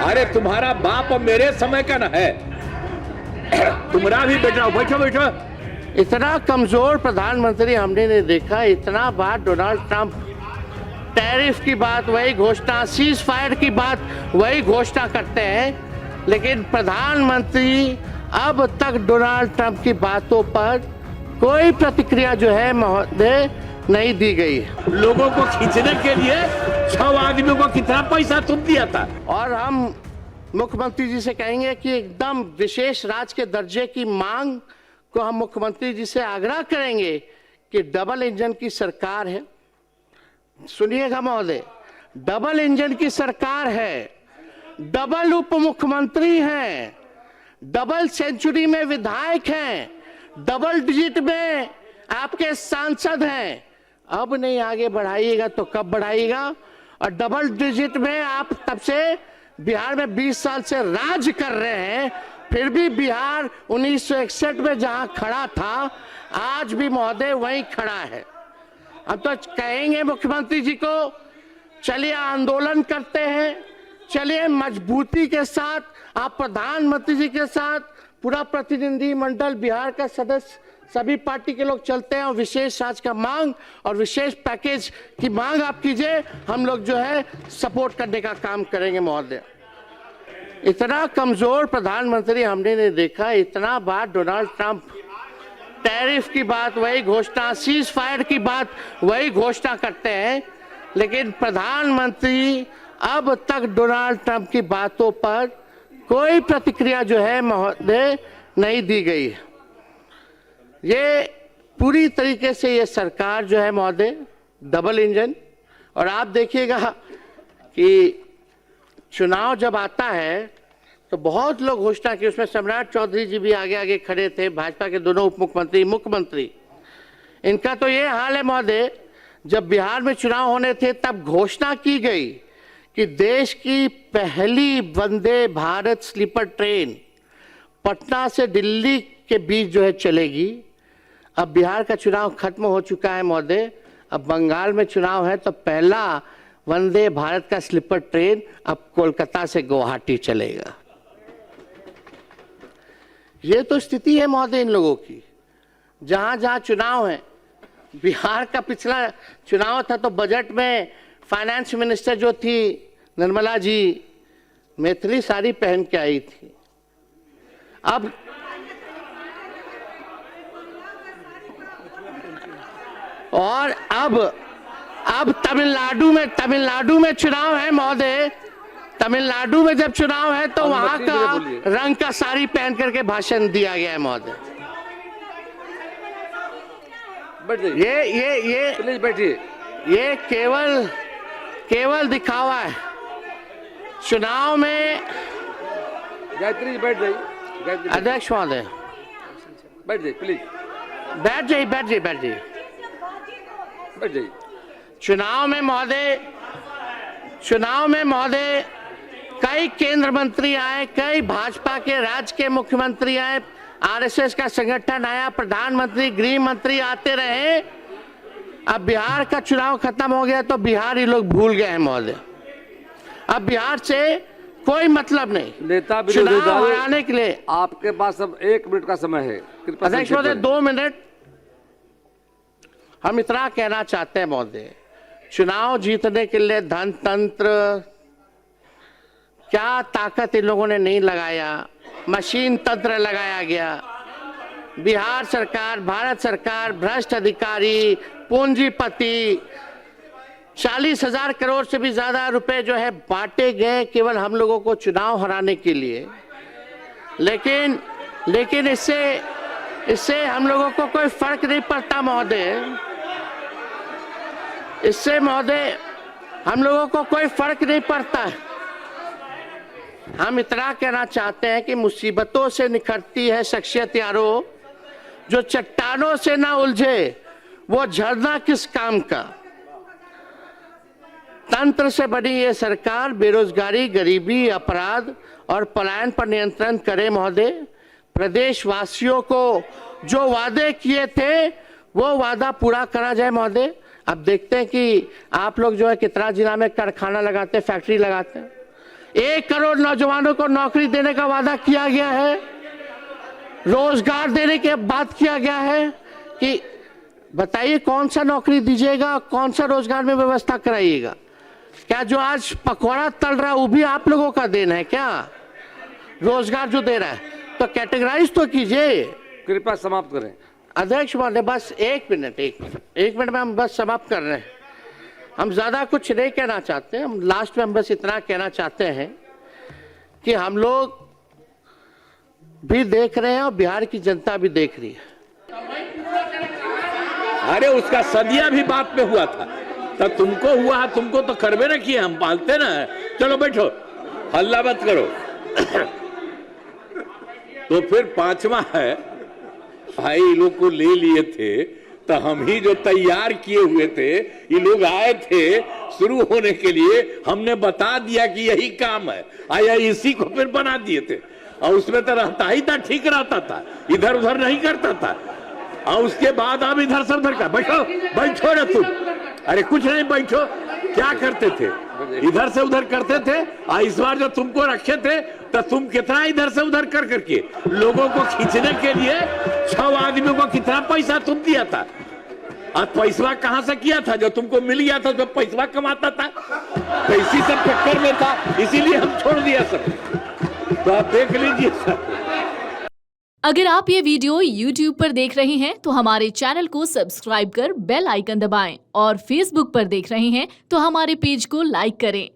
अरे तुम्हारा बाप मेरे समय का न है। तुम्हारा भी बैठ रहा हो, बैठो बैठो। इतना कमजोर प्रधानमंत्री हमने नहीं देखा। इतना बार डोनाल्ड ट्रंप टैरिफ की बात वही घोषणा, सीज फायर की बात वही घोषणा करते हैं, लेकिन प्रधानमंत्री अब तक डोनाल्ड ट्रंप की बातों पर कोई प्रतिक्रिया जो है महोदय नहीं दी गई। लोगों को खींचने के लिए 6 आदमियों को कितना पैसा तुम दिया था? और हम मुख्यमंत्री जी से कहेंगे कि एकदम विशेष राज्य के दर्जे की मांग को हम मुख्यमंत्री जी से आग्रह करेंगे कि डबल इंजन की सरकार है। सुनिएगा महोदय, डबल इंजन की सरकार है, डबल उप मुख्यमंत्री हैं, डबल सेंचुरी में विधायक हैं, डबल डिजिट में आपके सांसद हैं। अब नहीं आगे बढ़ाइएगा तो कब बढ़ाइएगा? और डबल डिजिट में आप तब से बिहार में 20 साल से राज कर रहे हैं, फिर भी बिहार 1961 में जहां खड़ा था आज भी महोदय वहीं खड़ा है। हम तो कहेंगे मुख्यमंत्री जी को, चलिए आंदोलन करते हैं, चलिए मजबूती के साथ आप प्रधानमंत्री जी के साथ पूरा प्रतिनिधि मंडल बिहार का सदस्य सभी पार्टी के लोग चलते हैं और विशेष राज्य का मांग और विशेष पैकेज की मांग आप कीजिए, हम लोग जो है सपोर्ट करने का काम करेंगे महोदय। इतना कमजोर प्रधानमंत्री हमने नहीं देखा। इतना बार डोनाल्ड ट्रंप टैरिफ की बात वही घोषणा, सीज फायर की बात वही घोषणा करते हैं, लेकिन प्रधानमंत्री अब तक डोनाल्ड ट्रंप की बातों पर कोई प्रतिक्रिया जो है महोदय नहीं दी गई। ये पूरी तरीके से ये सरकार जो है महोदय डबल इंजन। और आप देखिएगा कि चुनाव जब आता है तो बहुत लोग घोषणा की, उसमें सम्राट चौधरी जी भी आगे आगे खड़े थे, भाजपा के दोनों उप मुख्यमंत्री, मुख्यमंत्री। इनका तो ये हाल है महोदय, जब बिहार में चुनाव होने थे तब घोषणा की गई कि देश की पहली वंदे भारत स्लीपर ट्रेन पटना से दिल्ली के बीच जो है चलेगी। अब बिहार का चुनाव खत्म हो चुका है महोदय, अब बंगाल में चुनाव है, तो पहला वंदे भारत का स्लीपर ट्रेन अब कोलकाता से गुवाहाटी चलेगा। ये तो स्थिति है महोदय इन लोगों की। जहां जहां चुनाव है, बिहार का पिछला चुनाव था तो बजट में फाइनेंस मिनिस्टर जो थी निर्मला जी मैथिली साड़ी पहन के आई थी। अब और अब तमिलनाडु में चुनाव है महोदय। तमिलनाडु में जब चुनाव है तो वहां का रंग का साड़ी पहन करके भाषण दिया गया है महोदय। ये प्लीज बैठिए। ये केवल दिखावा है। चुनाव में गायत्री जी बैठ जाइए। अध्यक्ष महोदय बैठ जाइए प्लीज। बैठ जाइए। चुनाव में महोदय कई केंद्र मंत्री आए, कई भाजपा के राज्य के मुख्यमंत्री आए, आरएसएस का संगठन आया, प्रधानमंत्री, गृह मंत्री आते रहे। अब बिहार का चुनाव खत्म हो गया तो बिहार ही लोग भूल गए हैं महोदय। अब बिहार से कोई मतलब नहीं। नेता चुनाव हराने के लिए आपके पास अब 1 मिनट का समय है। अध्यक्ष महोदय 2 मिनट। हम इतना कहना चाहते हैं महोदय, चुनाव जीतने के लिए धन तंत्र क्या ताकत इन लोगों ने नहीं लगाया, मशीन तंत्र लगाया गया। बिहार सरकार, भारत सरकार, भ्रष्ट अधिकारी, पूंजीपति, 40,000 करोड़ से भी ज्यादा रुपए जो है बांटे गए केवल हम लोगों को चुनाव हराने के लिए। लेकिन इससे हम लोगों को कोई फर्क नहीं पड़ता महोदय। इससे महोदय हम लोगों को कोई फर्क नहीं पड़ता। हम इतना कहना चाहते हैं कि मुसीबतों से निखरती है शख्सियत यारो, जो चट्टानों से ना उलझे वो झरना किस काम का। तंत्र से बनी ये सरकार बेरोजगारी, गरीबी, अपराध और पलायन पर नियंत्रण करे महोदय। प्रदेशवासियों को जो वादे किए थे वो वादा पूरा करा जाए महोदय। अब देखते हैं कि आप लोग जो है कितना जिला में कारखाना लगाते हैं, फैक्ट्री लगाते हैं। 1 करोड़ नौजवानों को नौकरी देने का वादा किया गया है, रोजगार देने की बात किया गया है कि बताइए कौन सा नौकरी दीजिएगा, कौन सा रोजगार में व्यवस्था कराइएगा? क्या जो आज पकौड़ा तल रहा है वो भी आप लोगों का देना है क्या? रोजगार जो दे रहा है तो कैटेगराइज तो कीजिए। कृपया समाप्त करें। अध्यक्ष महोदय बस एक मिनट में हम बस समाप्त कर रहे हैं। हम ज्यादा कुछ नहीं कहना चाहते, हम लास्ट में हम बस इतना कहना चाहते हैं कि हम लोग भी देख रहे हैं और बिहार की जनता भी देख रही है। अरे उसका सदिया भी बात पे हुआ था, तब तुमको हुआ, तुमको तो करवे ना किए, हम पालते ना। चलो बैठो, हल्ला मत करो। तो फिर 5वां है, भाई लोग को ले लिए थे तो हम ही जो तैयार किए हुए थे, ये लोग आए थे शुरू होने के लिए, हमने बता दिया कि यही काम है, आया इसी को फिर बना दिए थे। और उसमें तो रहता ही था, ठीक रहता था, इधर उधर नहीं करता था। और उसके बाद अब इधर से उधर का बैठो रे तुम, अरे कुछ नहीं, बैठो। क्या करते थे? इधर से उधर करते थे। और इस बार जो तुमको रखे थे तो तुम कितना इधर से उधर कर करके लोगों को खींचने के लिए 6 आदमियों को कितना पैसा तुम दिया था? और पैसा कहां से किया था? जो तुमको मिल गया था जो पैसा कमाता था, तो इसी सब चक्कर में था, इसीलिए हम छोड़ दिया सब। तो आप देख लीजिए सर। अगर आप ये वीडियो YouTube पर देख रहे हैं तो हमारे चैनल को सब्सक्राइब कर बेल आइकन दबाएं, और Facebook पर देख रहे हैं तो हमारे पेज को लाइक करें।